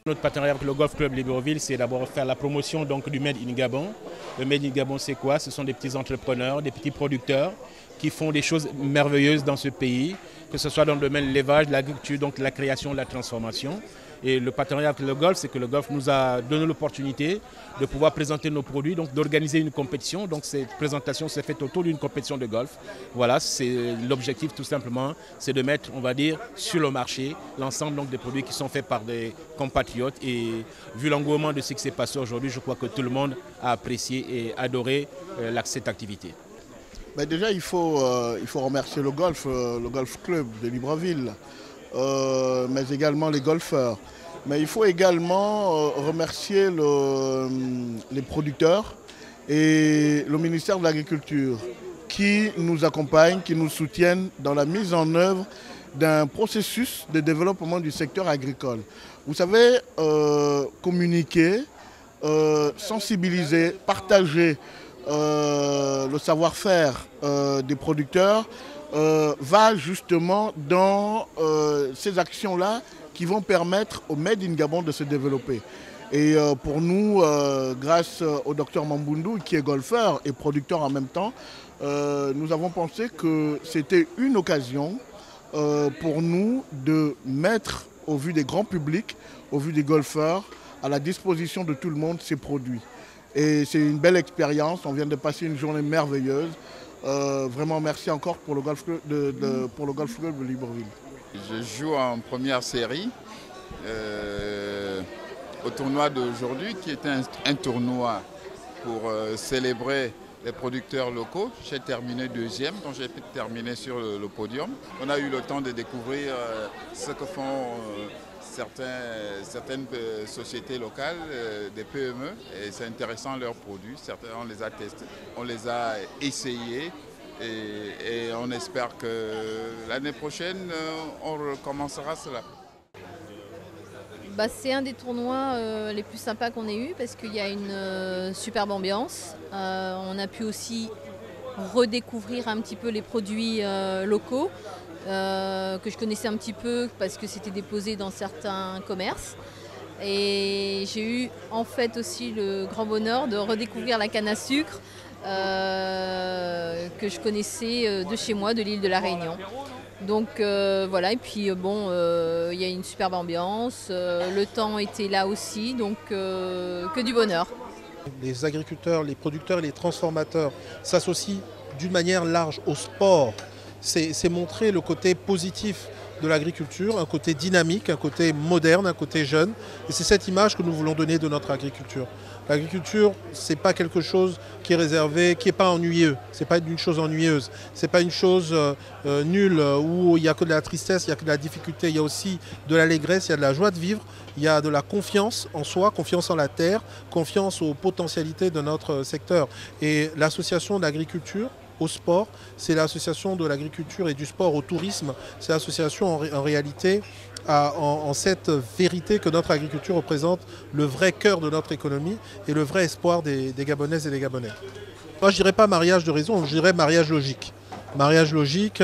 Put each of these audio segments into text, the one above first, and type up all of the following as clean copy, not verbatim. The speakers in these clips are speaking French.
Notre partenariat avec le Golf Club Libreville, c'est d'abord faire la promotion donc, du Made in Gabon. Le Made in Gabon, c'est quoi? Ce sont des petits entrepreneurs, des petits producteurs qui font des choses merveilleuses dans ce pays, que ce soit dans le domaine de l'élevage, de l'agriculture, donc la création, la transformation. Et le partenariat avec le Golf, c'est que le Golf nous a donné l'opportunité de pouvoir présenter nos produits, donc d'organiser une compétition. Donc cette présentation s'est faite autour d'une compétition de golf. Voilà, c'est l'objectif tout simplement, c'est de mettre, on va dire, sur le marché l'ensemble donc, des produits qui sont faits par des compatriotes. Et vu l'engouement de ce qui s'est passé aujourd'hui, je crois que tout le monde a apprécié et adoré cette activité. Ben déjà, il faut remercier le Golf Club de Libreville, mais également les golfeurs. Mais il faut également remercier les producteurs et le ministère de l'Agriculture qui nous accompagnent, qui nous soutiennent dans la mise en œuvre d'un processus de développement du secteur agricole. Vous savez, communiquer, sensibiliser, partager le savoir-faire des producteurs va justement dans ces actions-là qui vont permettre au Made in Gabon de se développer. Et pour nous, grâce au docteur Mambundu, qui est golfeur et producteur en même temps, nous avons pensé que c'était une occasion pour nous de mettre, au vu des grands publics, au vu des golfeurs, à la disposition de tout le monde ces produits. Et c'est une belle expérience, on vient de passer une journée merveilleuse. Vraiment merci encore pour le Golf Club de Libreville. Je joue en première série au tournoi d'aujourd'hui qui est un tournoi pour célébrer les producteurs locaux. J'ai terminé deuxième, donc j'ai pu terminer sur le podium. On a eu le temps de découvrir ce que font certaines sociétés locales, des PME, et c'est intéressant leurs produits. Certains, on les a testés, on les a essayés et on espère que l'année prochaine, on recommencera cela. C'est un des tournois les plus sympas qu'on ait eu parce qu'il y a une superbe ambiance. On a pu aussi redécouvrir un petit peu les produits locaux que je connaissais un petit peu parce que c'était déposé dans certains commerces. Et j'ai eu en fait aussi le grand bonheur de redécouvrir la canne à sucre que je connaissais de chez moi, de l'île de la Réunion. Donc voilà, et puis bon, il y a une superbe ambiance, le temps était là aussi, donc que du bonheur. Les agriculteurs, les producteurs et les transformateurs s'associent d'une manière large au sport. C'est montrer le côté positif de l'agriculture, un côté dynamique, un côté moderne, un côté jeune. Et c'est cette image que nous voulons donner de notre agriculture. L'agriculture, ce n'est pas quelque chose qui est réservé, qui n'est pas ennuyeux. Ce n'est pas une chose ennuyeuse. Ce n'est pas une chose nulle où il n'y a que de la tristesse, il n'y a que de la difficulté. Il y a aussi de l'allégresse, il y a de la joie de vivre. Il y a de la confiance en soi, confiance en la terre, confiance aux potentialités de notre secteur. Et l'association d'agriculture au sport, c'est l'association de l'agriculture et du sport au tourisme. C'est l'association en réalité en cette vérité que notre agriculture représente le vrai cœur de notre économie et le vrai espoir des Gabonaises et des Gabonais. Moi je dirais pas mariage de raison, je dirais mariage logique. Mariage logique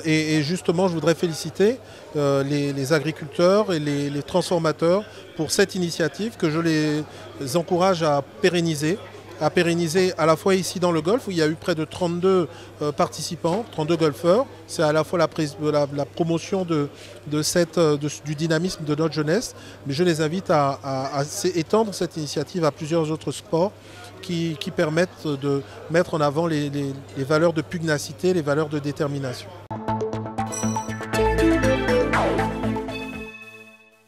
et justement je voudrais féliciter les agriculteurs et les transformateurs pour cette initiative que je les encourage à pérenniser à la fois ici dans le golf où il y a eu près de 32 participants, 32 golfeurs. C'est à la fois la promotion du dynamisme de notre jeunesse, mais je les invite à étendre cette initiative à plusieurs autres sports qui permettent de mettre en avant les valeurs de pugnacité, les valeurs de détermination.